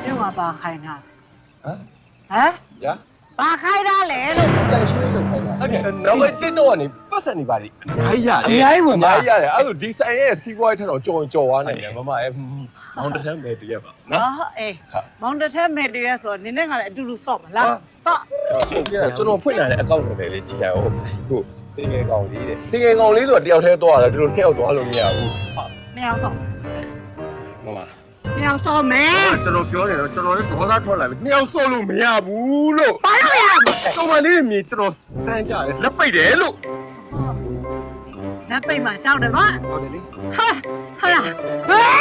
你话把开呢？啊？啊？呀？把开他来了。但是你开的，那我知道你不是你把你，哎呀，ဒီဆိုင်ရဲ့စီးပွားရေးထက်တော့ကြော်သွားနိုင်တယ်မမရဲ့မောင်တစ်ထမ်းမဲ့တည်းပါနော် 哎，忙着他没得说，你那个来嘟嘟扫嘛啦，扫。 ဟုတ်ပြီကျွန်တော်ဖွင့်လာတဲ့အကောင့်တွေလေးကြည့်လိုက်အောင်ဟိုစင်ငယ်ကောင်လေးတဲ့စင်ငယ်ကောင်လေးဆိုတော့တယောက်တည်းသွားတာဒီလိုနှစ်ယောက်သွားလို့မရဘူး 没有扫，မမ 没有扫没。 ကျွန်တော်ပြောနေတော့ကျွန်တော်လည်းဒေါသထွက်လာပြီနှစ်ယောက်ဆော့လို့မရဘူးလို့ 把那个呀， ကောင်မလေးမြင်ကျွန်တော်စမ်းကြတယ်လက်ပိတ်တယ်လို့ 那背嘛照的嘛， ဟုတ်တယ်လေ 哈，好啦，哎。